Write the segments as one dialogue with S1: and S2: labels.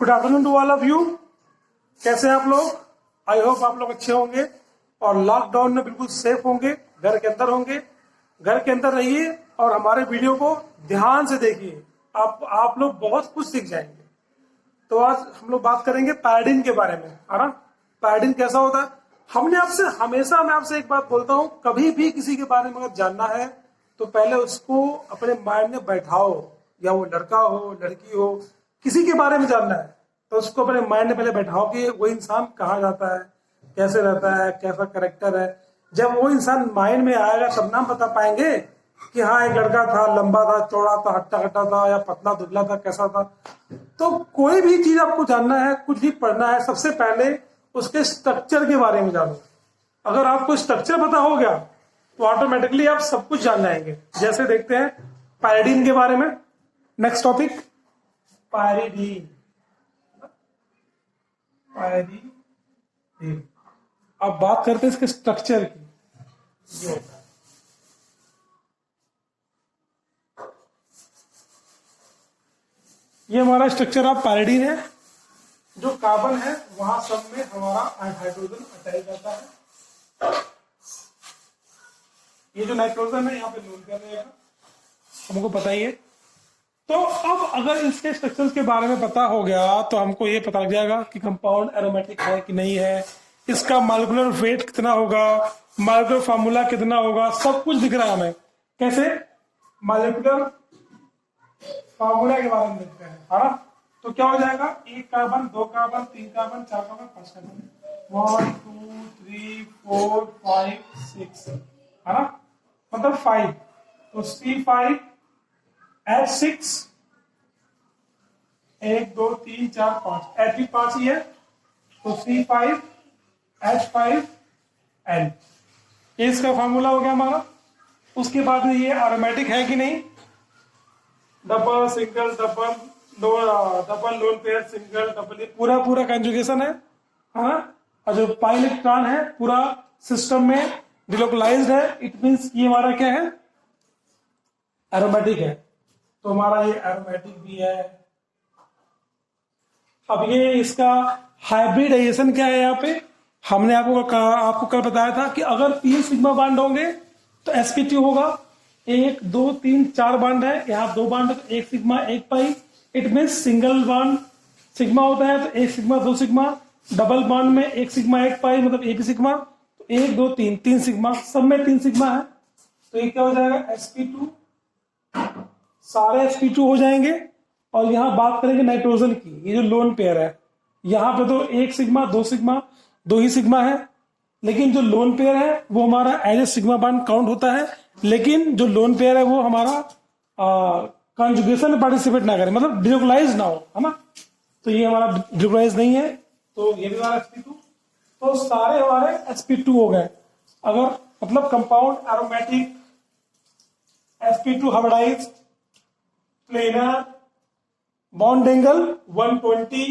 S1: Good afternoon to all of you. कैसे हैं आप लोग? आई होप आप लोग अच्छे होंगे और लॉकडाउन में बिल्कुल सेफ होंगे, घर के अंदर होंगे। घर के अंदर रहिए और हमारे वीडियो को ध्यान से देखिए, आप लोग बहुत कुछ सीख जाएंगे। तो आज हम लोग बात करेंगे पैराडिन के बारे में, है ना। पैराडिन कैसा होता है? मैं आपसे एक बात बोलता हूँ, कभी भी किसी के बारे में अगर जानना है तो पहले उसको अपने माइंड में बैठाओ, या वो लड़का हो लड़की हो, किसी के बारे में जानना है तो उसको अपने माइंड में पहले बैठाओ कि वो इंसान कहाँ जाता है, कैसे रहता है, कैसा करेक्टर है। जब वो इंसान माइंड में आएगा तब नाम बता पाएंगे कि हाँ एक लड़का था, लंबा था, चौड़ा था, हट्टा कट्टा था, या पतला दुबला था, कैसा था। तो कोई भी चीज आपको जानना है, कुछ भी पढ़ना है, सबसे पहले उसके स्ट्रक्चर के बारे में जानो। अगर आपको स्ट्रक्चर पता हो गया तो ऑटोमेटिकली आप सब कुछ जान जाएंगे। जैसे देखते हैं पैराडिन के बारे में। Next topic pyridine. अब बात करते हैं इसके स्ट्रक्चर की। ये होता है, ये हमारा स्ट्रक्चर ऑफ पैराडिन है। जो कार्बन है वहां सब में हमारा हाइड्रोजन अटैच रहता है। ये जो नाइट्रोजन है यहाँ पे लोन कर रहेगा, हमको पता ही है। तो अब अगर इसके स्ट्रक्चर्स के बारे में पता हो गया तो हमको ये पता लग जाएगा कि कंपाउंड एरोमेटिक है कि नहीं है, इसका मॉलिक्यूलर वेट कितना होगा, मॉलिक्यूलर फार्मूला कितना होगा, सब कुछ दिख रहा है हमें। कैसे? मॉलिक्यूलर फार्मूला के बारे में देखते हैं, है ना। तो क्या हो जाएगा? 1 carbon, 2 carbon, 3 carbon, 4 carbon, 5 carbon, 1 2 3 4 5 6, है ना, मतलब 5। तो C5 H6 1 2 3 4 5, H भी 5 ही है, तो C5 H5 N, ये इसका फार्मूला हो गया हमारा। उसके बाद में ये एरोमेटिक है कि नहीं, double single double double lone pair single double, पूरा कंजुगेशन है, हाँ। और जो पाई इलेक्ट्रॉन है पूरा सिस्टम में डिलोकलाइज्ड है, इट मींस ये हमारा क्या है? एरोमेटिक है। तो हमारा ये एरोमेटिक भी है। अब ये इसका हाइब्रिडाइजेशन क्या है? यहाँ पे हमने आपको कल बताया था कि अगर 3 सिग्मा बॉन्ड होंगे तो sp2 होगा। 1 2 3 4 बॉन्ड है, यहाँ 2 बॉन्ड है तो 1 sigma 1 pi. It means single bond sigma होता है तो 1 सिग्मा 2 सिग्मा, डबल बॉन्ड में 1 सिग्मा 1 पाई मतलब एक सिग्मा, तो 1 2 3 3 सिग्मा, सब में 3 सिग्मा है। तो ये क्या हो जाएगा? sp2, सारे sp2 हो जाएंगे। और यहाँ बात करेंगे नाइट्रोजन की, ये जो लोन पेयर है, यहाँ पे तो 1 सिग्मा 2 सिग्मा 2 ही सिग्मा है, लेकिन जो लोन पेयर है वो हमारा as a sigma bond count होता है। लेकिन जो लोन पेयर है वो हमारा कंजुगेशन में पार्टिसिपेट ना करे, मतलब डिलोकलाइज ना हो, है ना। तो ये हमारा डिलोकलाइज नहीं है, तो ये भी हमारा sp2। तो सारे हमारे sp2 हो गए। अगर मतलब compound aromatic sp2 hybridized planar bond angle 120,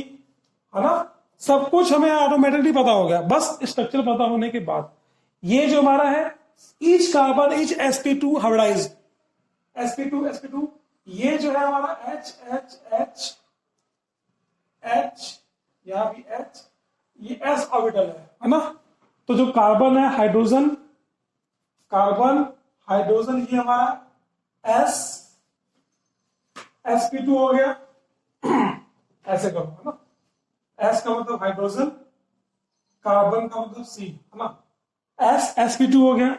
S1: है ना। सब कुछ हमें ऑटोमेटिकली पता हो गया, बस स्ट्रक्चर पता होने के बाद। ये जो हमारा है each carbon each sp2 hybridised, sp2 ये जो है हमारा H H H H, यहां भी H, ये s ऑर्बिटल है ना। तो जो कार्बन है हाइड्रोजन, कार्बन हाइड्रोजन, ये हमारा S sp2 हो गया। ऐसे करो, है ना। S का मतलब हाइड्रोजन, कार्बन का मतलब C, है ना। S sp2 हो गया,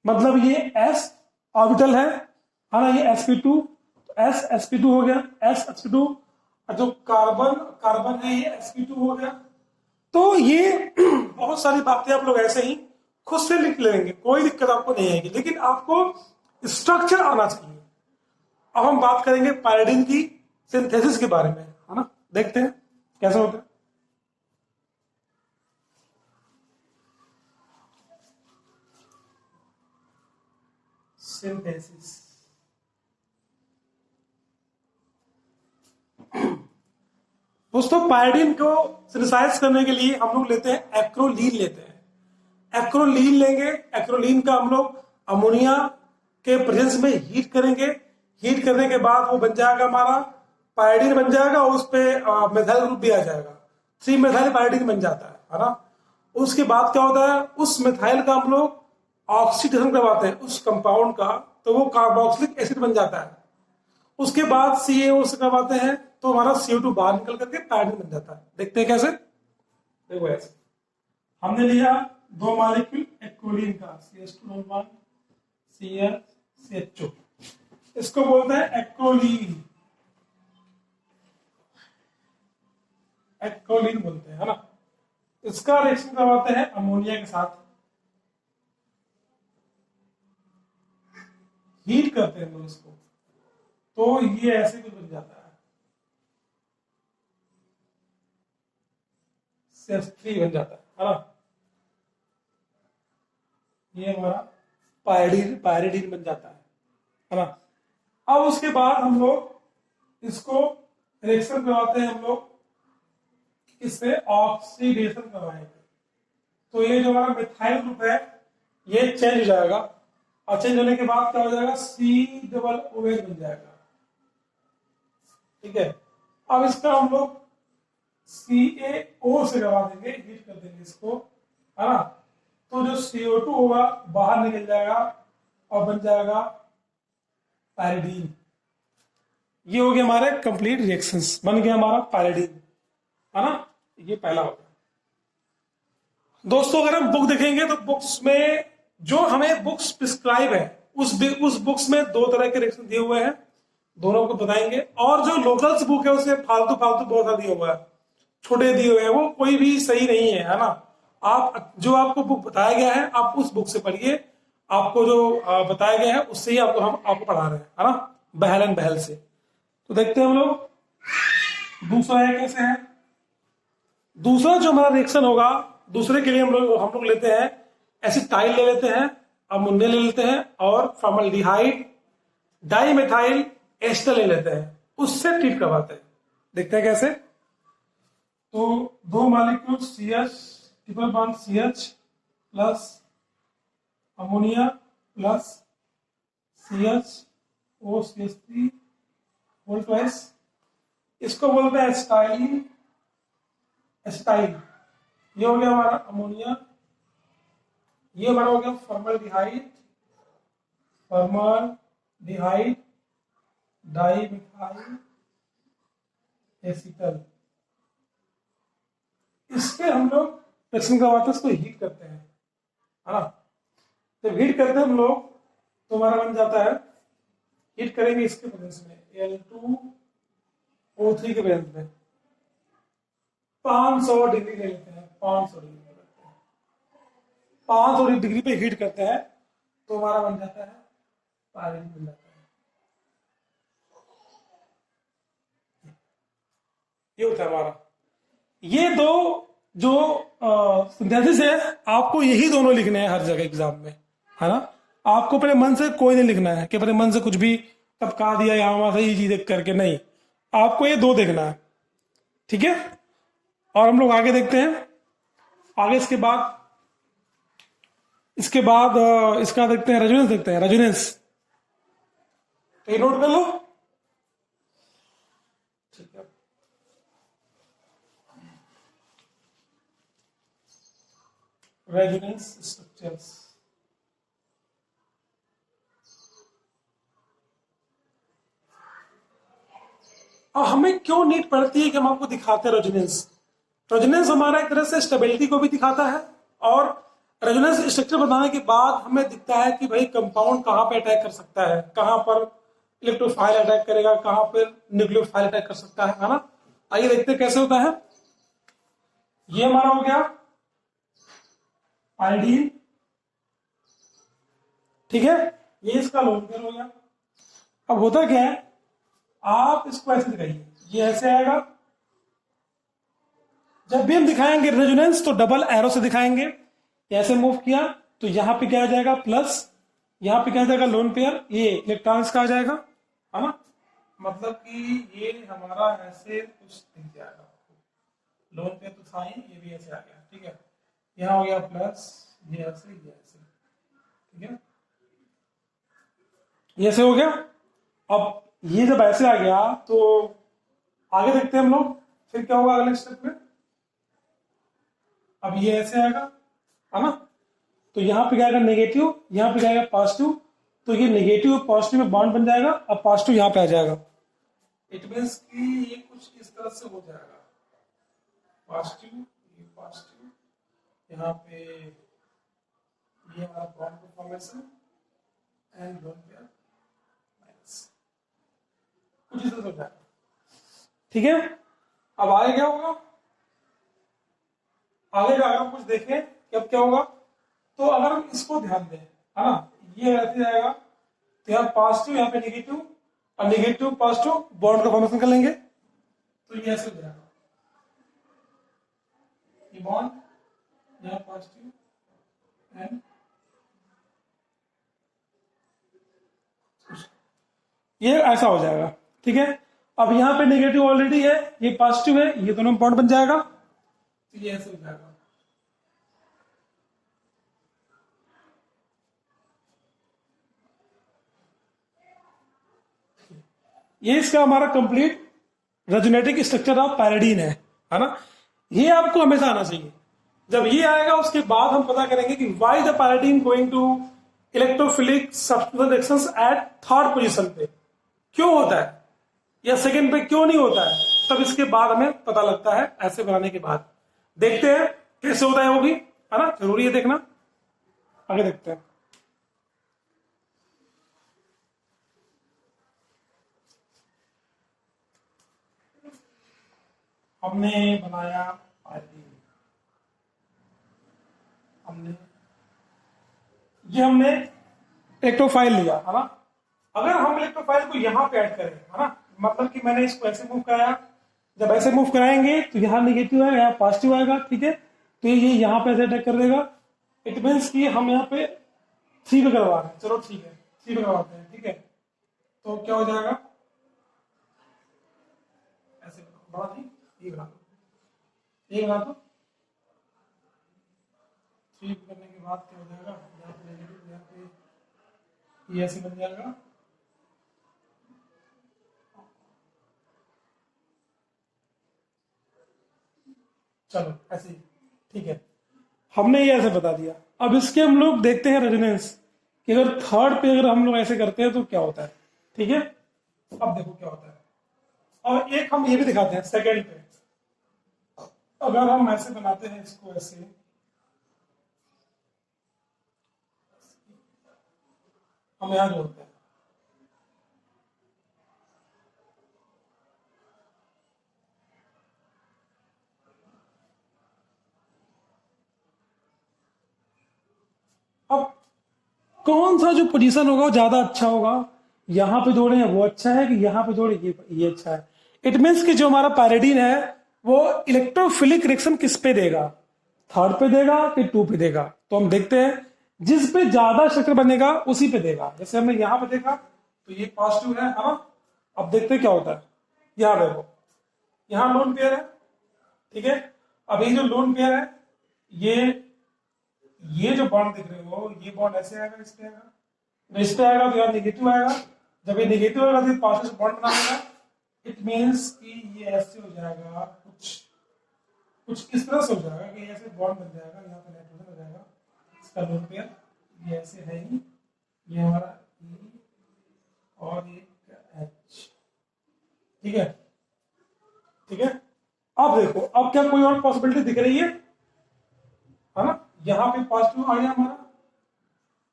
S1: मतलब ये S ऑर्बिटल है ना, ये sp2, तो S sp2 हो गया, S sp2। जो कार्बन है ये sp2 हो गया। तो ये बहुत सारी बातें आप लोग ऐसे ही खुद से लिख लेंगे, कोई दिक्कत आपको नहीं आएगी, लेकिन आपको स्ट्रक्चर आना चाहिए। अब हम बात करेंगे पैराडिन की सिंथेसिस के बारे में, है ना। देखते हैं कैसे होता है सिंथेसिस। दोस्तों पैराडिन को सिंथेसाइज करने के लिए हम लोग लेते हैं एक्रोलीन लेते हैं। एक्रोलीन लेंगे, एक्रोलीन का हम लोग अमोनिया के प्रेजेंस में हीट करेंगे। हीट करने के बाद वो बन जाएगा हमारा पायरीडीन बन जाएगा और उस पे मेथाइल ग्रुप भी आ जाएगा, 3 मेथाइल पायरीडीन बन जाता है ना। उसके बाद क्या होता है, उस मेथाइल का हम लोग ऑक्सीडेशन करवाते हैं उस कंपाउंड का, तो वो कार्बोक्सिलिक एसिड बन जाता है। उसके बाद CaO से करवाते हैं तो हमारा CO2 बाहर निकल करके पायरीडीन बन जाता है। देखते हैं कैसे, देखो ऐसे हमने लिया 2 मॉलिक्यूल एक्रोलीन का, CH2 CH2, इसको बोलते हैं एक्रोलीन, एक्रोलीन बोलते हैं, है ना। इसका रिएक्शन करवाते हैं अमोनिया के साथ, हीट करते हैं लोग इसको, तो ये ऐसे कुछ बन जाता है, CH3 बन जाता है ना। ये हमारा पायरीडीन बन जाता है ना। अब उसके बाद हम लोग इसको रिएक्शन करवाते हैं, हम लोग इससे ऑक्सीडेशन करवाएंगे, तो ये जो हमारा मिथाइल ग्रुप है ये चेंज हो जाएगा, और चेंज होने के बाद क्या हो जाएगा, COOH बन जाएगा, ठीक है। अब इसका हम लोग CaO से करवा देंगे, हीट कर देंगे इसको, है ना। तो जो CO2 होगा बाहर निकल जाएगा और बन जाएगा पायरीडीन। ये हो गया हमारे कंप्लीट रिएक्शंस, बन गया हमारा पायरीडीन, है ना। ये पहला हो गया। दोस्तों अगर हम बुक देखेंगे तो बुक्स में जो हमें बुक्स प्रिस्क्राइब है उस बुक्स में 2 तरह के रिएक्शन दिए हुए हैं, दोनों को बताएंगे। और जो लोकल्स बुक है उसमें फालतू बहुत सारा दिया हुआ है, छोटे दिए हुए हैं, वो कोई भी सही नहीं है ना। आप जो आपको बुक बताया गया है आप उस बुक से पढ़िए, आपको जो बताया गया है उससे ही हम आपको पढ़ा रहे हैं, है ना, बहल बहल से। तो देखते हैं हम लोग दूसरा है कैसे है। दूसरा जो हमारा रिएक्शन होगा, दूसरे के लिए हम लोग लेते हैं एसिटाइल ले लेते हैं, अमोनिया ले लेते हैं, और फॉर्मल्डिहाइड डाइमेथाइल एस्टर ले लेते हैं, उससे ट्रीट करवाते हैं। देखते हैं कैसे। तो 2 molecule CH plus ammonia plus CH3 whole twice, इसको बोलते हैं एस्टाइलिन, एस्टाइल। ये हो गया हमारा अमोनिया, ये हमारा हो गया फॉर्मल्डिहाइड डाइमिथाइल एसीटल। इसके हम लोग रिएक्शन करवाते हैं, इसको हीट करते हैं, है ना। जब हीट करते हैं हम लोग तो हमारा बन जाता है, हीट करेंगे इसके प्रेजेंस में Al2O3 के प्रेजेंस में 500 डिग्री ले लेते हैं, 500 डिग्री पे करते हैं, 500 डिग्री पे हीट करते हैं तो हमारा बन जाता है पायरीडीन बन जाता है। ये होता है हमारा। ये 2 जो सिंथेसिस है आपको यही दोनों लिखने हैं हर जगह एग्जाम में, है ना। आपको अपने मन से कोई नहीं लिखना है कि अपने मन से कुछ भी टपका दिया यहाँ वहां से ये चीज देख करके, नहीं, आपको ये 2 देखना है, ठीक है। और हम लोग आगे देखते हैं, आगे इसके बाद इसका देखते हैं रेजोनेंस, देखते हैं रेजोनेंस, तो ये नोट कर लो, ठीक है। रेजोनेंस स्ट्रक्चर्स, अब हमें क्यों नीड पड़ती है कि हम आपको दिखाते हैं रेजोनेंस। रेजोनेंस हमारा एक तरह से स्टेबिलिटी को भी दिखाता है, और रेजोनेंस स्ट्रक्चर बताने के बाद हमें दिखता है कि भाई कंपाउंड कहां पे अटैक कर सकता है, कहां पर इलेक्ट्रोफाइल अटैक करेगा, कहां पर न्यूक्लियोफाइल अटैक कर सकता है ना। आइए देखते हैं कैसे होता है। ये हमारा हो गया पायरीडीन, ठीक है, ये इसका लोन पेयर हो गया। अब होता क्या है, आप इसको ऐसे दिखाइए, ये ऐसे आएगा। जब भी हम दिखाएंगे रेजोनेंस तो डबल एरो से दिखाएंगे, ऐसे मूव किया तो यहां पे क्या आ जाएगा प्लस, यहां पे क्या आ जाएगा लोन पेयर, ये इलेक्ट्रॉन्स का आ जाएगा, है ना। मतलब कि ये हमारा ऐसे कुछ दिख जाएगा, लोन पेयर तो था ही, ये भी ऐसे आ गया, ठीक है। यहां हो गया प्लस, ये ऐसे, ठीक है, ये ऐसे हो गया। अब ये जब ऐसे आ गया तो आगे देखते हैं हम लोग फिर क्या होगा अगले स्टेप में। अब ये ऐसे आएगा, है ना, तो यहाँ पे क्या आएगा नेगेटिव, यहाँ पे क्या आएगा पॉजिटिव, तो ये नेगेटिव और पॉजिटिव में बॉन्ड बन जाएगा, अब पॉजिटिव यहाँ पे आ जाएगा। इट मीन्स कि ये कुछ इस तरह से हो जाएगा, पॉजिटिव, ये पॉजिटिव, यहाँ पे ये हमारा बॉन्ड का formation and lone pair minus, कुछ इस तरह से हो जाएगा। ठीक है, अब आगे क्या होगा, आगे का अगर कुछ देखें कि अब क्या होगा, तो अगर हम इसको ध्यान दें, है ना, ये ऐसे जाएगा, तो यहाँ पॉजिटिव, यहाँ पे नेगेटिव, और नेगेटिव पॉजिटिव बॉन्ड का फॉर्मेशन कर लेंगे, तो ये ऐसे हो जाएगा, ये बॉन्ड यहाँ पॉजिटिव एंड ये ऐसा हो जाएगा। ठीक है, अब यहाँ पे नेगेटिव ऑलरेडी है, ये पॉजिटिव है, ये दोनों बॉन्ड बन जाएगा, तो ये ऐसे हो जाएगा। ये इसका हमारा कंप्लीट रेजोनेटिक स्ट्रक्चर ऑफ पैराडीन है ना, ये आपको हमेशा आना चाहिए। जब ये आएगा उसके बाद हम पता करेंगे कि why the pyridine going to electrophilic substitution reactions at third position पे, क्यों होता है या सेकंड पे क्यों नहीं होता है, तब इसके बाद हमें पता लगता है। ऐसे बनाने के बाद देखते हैं कैसे होता है वो भी, है ना, जरूरी है देखना। आगे देखते हैं। हमने बनाया पैराडीन, हमने इलेक्ट्रोफाइल लिया, है ना, अगर हम इलेक्ट्रोफाइल को यहाँ पे ऐड करें, है ना, मतलब कि मैंने इसको ऐसे मूव कराया, जब ऐसे मूव कराएंगे तो यहाँ नेगेटिव है, यहाँ पॉजिटिव आएगा। ठीक है, तो ये यहाँ पे ऐसे अटैक कर देगा, इट मीन्स कि हम यहाँ पे 3 पे करवा रहे हैं, चलो ठीक है 3 पे करवाते हैं। ठीक है, तो क्या हो जाएगा, ऐसे बना दी, ये बना दो, ये बना दो, 3 करने के बाद क्या हो जाएगा, यहाँ पे नेगेटिव, यहाँ पे ये ऐसे बन जाएगा, चलो ऐसे ही। ठीक है, हमने ये ऐसे बता दिया। अब इसके हम लोग देखते हैं रेजोनेंस, कि अगर थर्ड पे अगर हम लोग ऐसे करते हैं तो क्या होता है। ठीक है, अब देखो क्या होता है, और एक हम ये भी दिखाते हैं सेकेंड पे, अगर हम ऐसे बनाते हैं इसको, ऐसे हम यहां जोड़ते हैं, अब कौन सा जो पोजीशन होगा वो ज्यादा अच्छा होगा, यहां पे जोड़े वो अच्छा है कि यहां पे जोड़े ये अच्छा है। इट मीन्स कि जो हमारा पैराडीन है वो इलेक्ट्रोफिलिक रिएक्शन किस पे देगा, थर्ड पे देगा कि 2 पे देगा। तो हम देखते हैं जिस पे ज्यादा स्ट्रक्चर बनेगा उसी पे देगा। जैसे हमने यहां पे देखा तो ये पॉजिटिव है ना, अब देखते हैं क्या होता है। यहां देखो, यहां लोन पेयर है, ठीक है, अब ये जो लोन पेयर है, ये जो बॉन्ड दिख रहे हो, ये बॉन्ड ऐसे आएगा, इस पे आएगा, तो इस पे आएगा तो यार नेगेटिव आएगा, जब ये नेगेटिव आएगा तो पॉजिटिव बॉन्ड बना देगा। इट मीन्स कि ये ऐसे हो जाएगा, कुछ इस तरह से हो जाएगा कि ऐसे बॉन्ड बन जाएगा, यहाँ पे नाइट्रोजन हो जाएगा, इसका लोन पेयर ये ऐसे है ही, ये हमारा E और एक H। ठीक है, ठीक है, अब देखो, अब क्या कोई और पॉसिबिलिटी दिख रही है ना, यहां पे पॉजिटिव आ गया हमारा,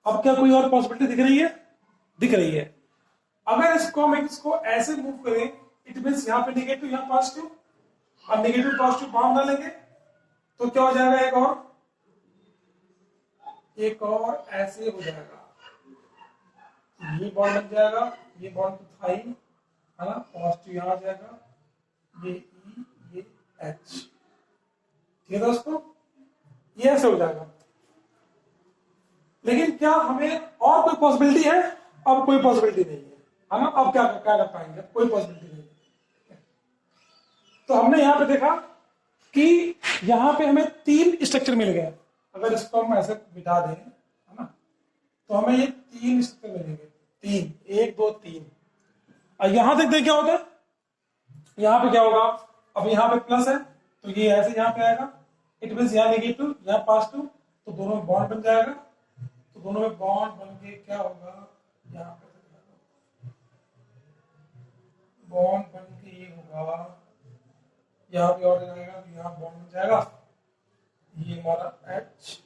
S1: अब क्या कोई और पॉसिबिलिटी दिख रही है, दिख रही है। अगर इसको हम इसको ऐसे मूव करें, इट मीन्स यहाँ पे नेगेटिव, यहाँ पॉजिटिव, और नेगेटिव पॉजिटिव बाउंड बना लेंगे, तो क्या हो जाएगा, एक और ऐसे हो जाएगा, ये बॉन्ड बन जाएगा, ये बॉन्ड तो था ही, है ना, पॉजिटिव यहां आ जाएगा, ये E ये H। ठीक है दोस्तों, ये ऐसे हो जाएगा। लेकिन क्या हमें और कोई पॉसिबिलिटी है? अब कोई पॉसिबिलिटी नहीं है ना, अब क्या क्या कर पाएंगे, कोई पॉसिबिलिटी नहीं है। तो हमने यहां पे देखा कि यहां पे हमें 3 स्ट्रक्चर मिल गए। अगर इसको हम ऐसे बिठा दें, है ना, तो हमें ये 3 स्ट्रक्चर मिलेंगे, 3, 1 2 3। और यहां देखते हैं क्या होता है, यहाँ पे क्या होगा, अब यहाँ पे प्लस है तो ये ऐसे यहाँ पे आएगा, इट मीन यहाँ नेगेटिव यहाँ पॉजिटिव, तो दोनों में बॉन्ड बन जाएगा, तो दोनों में बॉन्ड बन के क्या होगा, यहाँ पे बॉन्ड बन के ये होगा, यहाँ पे और जाएगा तो यहाँ बॉन्ड बन जाएगा, ये हमारा H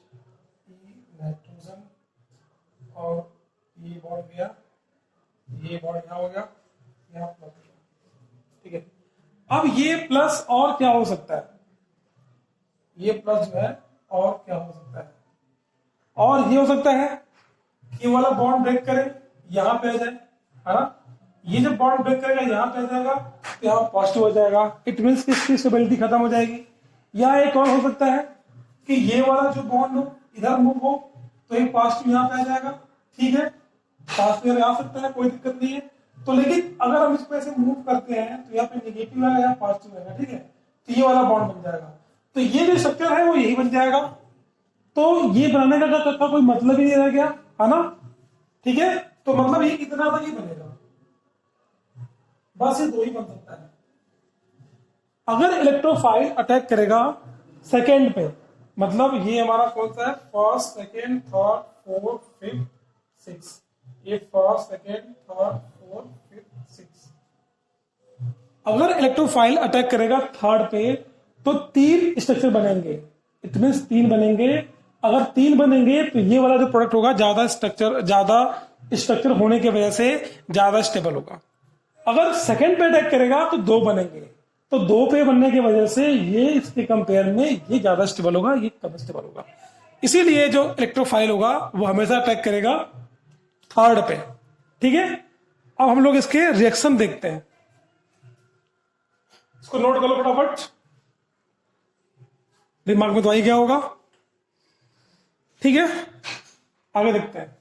S1: नाइट्रोजन और ये बॉन्ड गया, ये बॉन्ड यहाँ हो गया, यहाँ प्लस, ठीक है। अब ये प्लस और क्या हो सकता है, ये प्लस जो है और क्या हो सकता है, और ये हो सकता है कि ये वाला बॉन्ड ब्रेक करे यहाँ पे आ जाए, है ना, ये जब बॉन्ड ब्रेक करेगा यहाँ पे आ जाएगा तो यहाँ पॉजिटिव हो जाएगा, इट मीन्स कि इसकी स्टेबिलिटी खत्म हो जाएगी। या एक और हो सकता है कि ये वाला जो बॉन्ड हो इधर मूव हो तो एक पॉजिटिव यहाँ पे आ जाएगा, ठीक है, पॉजिटिव आ सकता है, कोई दिक्कत नहीं है। तो लेकिन अगर हम इसको ऐसे मूव करते हैं तो यहाँ पे नेगेटिव आएगा, यहाँ पॉजिटिव आएगा, ठीक है, तो ये वाला बॉन्ड बन जाएगा, तो ये जो स्ट्रक्चर है वो यही बन जाएगा। तो ये बनाने का कोई मतलब ही नहीं रह गया, है ना, ठीक है। तो मतलब ये कितना तक ही बनेगा, बस ये दो ही बन सकता है। अगर इलेक्ट्रोफाइल अटैक करेगा सेकेंड पे, मतलब ये हमारा कौन सा है, first second third fourth fifth six, ये first second third fourth fifth six. अगर इलेक्ट्रोफाइल अटैक करेगा थर्ड पे तो 3 स्ट्रक्चर बनेंगे, इट मीन्स 3 बनेंगे। अगर 3 बनेंगे तो ये वाला जो प्रोडक्ट होगा ज्यादा स्ट्रक्चर होने की वजह से ज्यादा स्टेबल होगा। अगर सेकेंड पे अटैक करेगा तो 2 बनेंगे, तो 2 पे बनने की वजह से ये इसके कंपेयर में ये ज्यादा स्टेबल होगा, ये कम स्टेबल होगा। इसीलिए जो इलेक्ट्रोफाइल होगा वो हमेशा अटैक करेगा थर्ड पे, ठीक है। अब हम लोग इसके रिएक्शन देखते हैं, इसको नोट कर लो फटाफट, दिमाग में तो आई क्या होगा, ठीक है। आगे देखते हैं।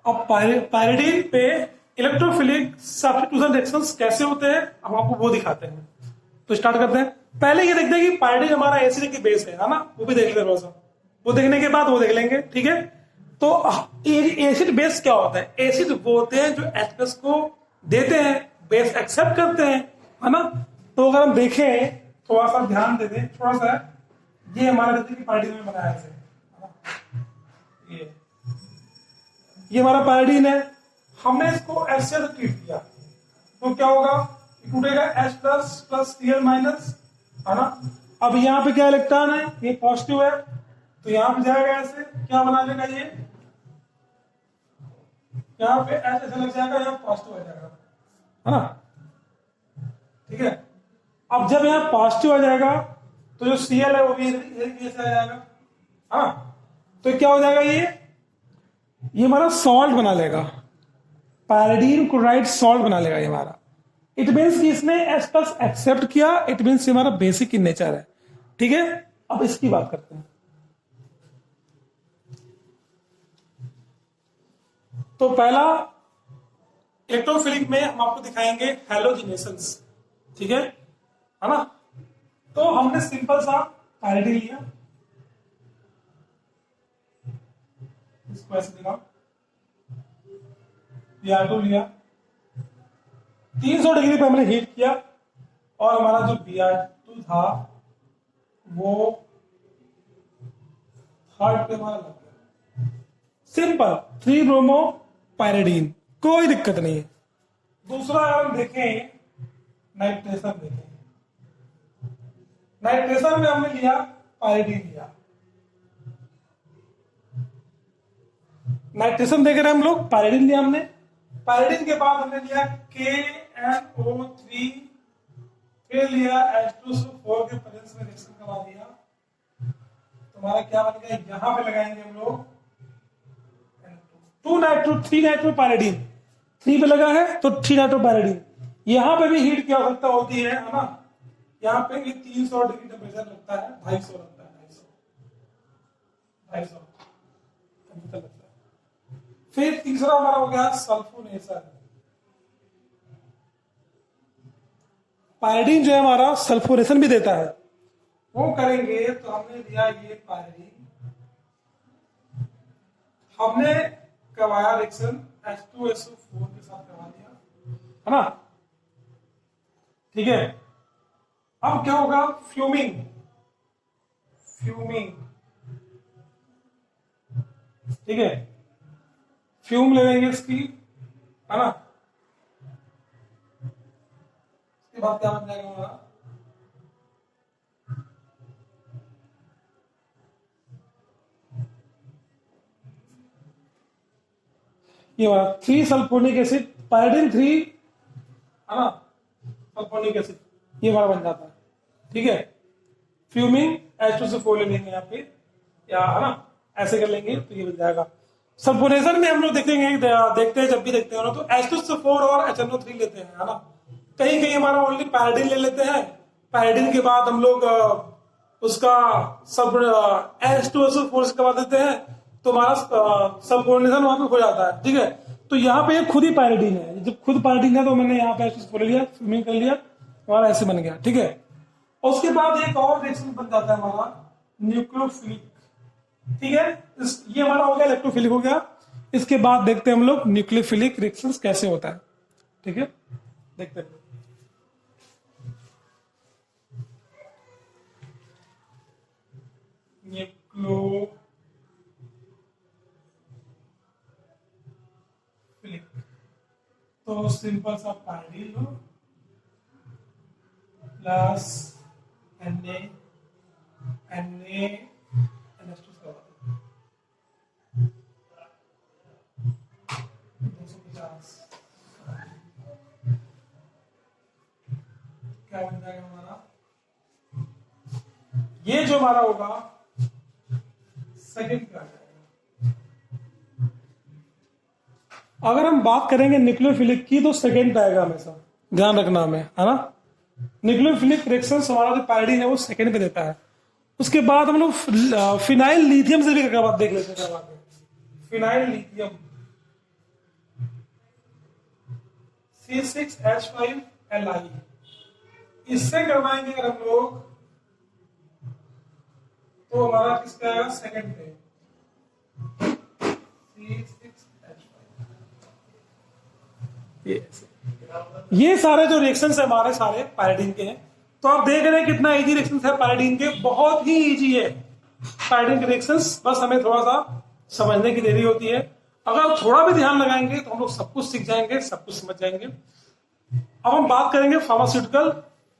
S1: अब पायरिडीन पे इलेक्ट्रोफिलिक सब्स्टिट्यूशन रिएक्शंस कैसे होते हैं हम आपको वो दिखाते हैं। तो स्टार्ट करते हैं। पहले ये देखते हैं कि पायरिडीन हमारा एसिड की बेस है ना, वो भी देख लेते हैं थोड़ा सा, वो देखने के बाद वो देख लेंगे, ठीक है। तो एसिड बेस क्या होता है, एसिड वो होते हैं जो एच को देते हैं, बेस एक्सेप्ट करते हैं, है ना। तो अगर हम देखें, थोड़ा सा ध्यान दे दें थोड़ा सा, ये हमारा जैसे कि पायरिडीन में बनाया है, ये हमारा पायरिडीन है, हमने इसको H से ट्रीट किया तो क्या होगा, टूटेगा H plus plus Cl minus, है ना। अब यहाँ पे क्या इलेक्ट्रॉन है, ये पॉजिटिव है, तो यहाँ पे जाएगा ऐसे, क्या बना लेगा ये, यहाँ पे H ऐसे लग जाएगा, यहाँ पॉजिटिव आ जाएगा, है ना, ठीक है। अब जब यहाँ पॉजिटिव आ जाएगा तो जो Cl है वो भी ऐसे आ जाएगा, हाँ। तो क्या हो जाएगा, ये हमारा सॉल्ट बना लेगा, पायरिडीन क्लोराइड सॉल्ट बना लेगा ये हमारा। इट मीन्स कि इसने H प्लस एक्सेप्ट किया, इट मीन्स ये हमारा बेसिक इन नेचर है, ठीक है। अब इसकी बात करते हैं। तो पहला इलेक्ट्रोफिलिक में हम आपको दिखाएंगे हैलोजिनेशंस, ठीक है ना। तो हमने सिंपल सा पायरिडीन लिया, इसको ऐसे दिखा, Br2 लिया, 300 डिग्री पे हमने हीट किया और हमारा जो Br2 था वो थर्ड पे हमारा लग गया, सिंपल 3 ब्रोमो पायरिडीन, कोई दिक्कत नहीं है। दूसरा अगर हम देखें नाइट्रेशन, देखें नाइट्रेशन में हमने लिया पायरिडीन लिया, नाइट्रेशन देख रहे हैं हम लोग, पायरिडीन लिया हमने, पायरिडीन के बाद हमने लिया KNO3, फिर लिया H2SO4 के प्रेजेंस में रिएक्शन करवा दिया, तुम्हारा क्या बन गया, यहां पे लगाएंगे हम लोग 3 नाइट्रो पायरिडीन, 3 पे लगा है तो 3 नाइट्रो पायरिडीन। यहां पे भी हीट की आवश्यकता होती है ना, यहाँ पे भी 300 डिग्री टेम्परेचर लगता है, 250 लगता है, 250 लगता है। फिर तीसरा हमारा हो गया सल्फोनेशन। पायरिडीन जो है हमारा सल्फोनेशन भी देता है, वो करेंगे तो हमने दिया ये पायरिडीन, हमने करवाया रिएक्शन H2SO4 के साथ करवा दिया, है ना, ठीक है। अब क्या होगा, फ्यूमिंग, फ्यूमिंग, ठीक है, फ्यूम ले लेंगे इसकी, है ना। इसके बाद क्या बन जाएगा हमारा, ये हमारा 3 सल्फोनिक एसिड, पायरिडीन 3, है ना, सल्फोनिक एसिड, ये हमारा बन जाता है, ठीक है। फ्यूमिंग H2SO4 ले लेंगे यहाँ पे, या है ना, ऐसे कर लेंगे तो ये बन जाएगा। सल्फोनेशन में हम लोग देखेंगे, देखते हैं जब भी देखते हैं ना, तो H2SO4 और HNO3 लेते हैं, है ना। कहीं कहीं हमारा ओनली पायरिडीन ले लेते हैं, पायरिडीन के बाद हम लोग उसका सब H2SO4 करवा देते हैं, तो हमारा सल्फोनेशन वहां पे हो जाता है, ठीक है। तो यहाँ पे खुद ही पायरिडीन है, जब खुद पायरिडीन है तो मैंने यहाँ पे H2SO4 ले लिया, फ्यूमिंग कर लिया, हमारा ऐसे बन गया, ठीक है। और उसके बाद एक और रिएक्शन बन जाता है हमारा न्यूक्लियोफिलिक, ठीक है। ये हमारा हो गया इलेक्ट्रोफिलिक हो गया। इसके बाद देखते हैं हम लोग न्यूक्लियोफिलिक रिएक्शंस कैसे होता है, ठीक है, देखते हैं। न्यूक्लियोफिलिक, तो सिंपल सा पायरिडीन लो प्लस NH2 250, क्या बन जाएगा हमारा, ये जो हमारा होगा सेकंड पे आ जाएगा। अगर हम बात करेंगे न्यूक्लियोफिलिक की तो सेकंड पे आएगा हमेशा, ध्यान रखना हमें, है ना। न्यूक्लियोफिलिक रिएक्शंस हमारा जो पायरिडीन है वो सेकंड पे देता है। उसके बाद हम लोग फिनाइल लिथियम से भी देख लेते हैं करवा के, फिनाइल लिथियम C6H5Li, इससे करवाएंगे अगर हम लोग तो हमारा किस पे आएगा, सेकंड पे, C6H5। ये सारे जो रिएक्शंस है हमारे सारे पायरिडीन के हैं, तो आप देख रहे हैं कितना इजी रिएक्शंस है पायरिडीन के, बहुत ही इजी है पायरिडीन के रिएक्शंस, बस हमें थोड़ा सा समझने की देरी होती है। अगर थोड़ा भी ध्यान लगाएंगे तो हम लोग सब कुछ सीख जाएंगे, सब कुछ समझ जाएंगे। अब हम बात करेंगे फार्मास्यूटिकल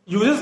S1: यूजेस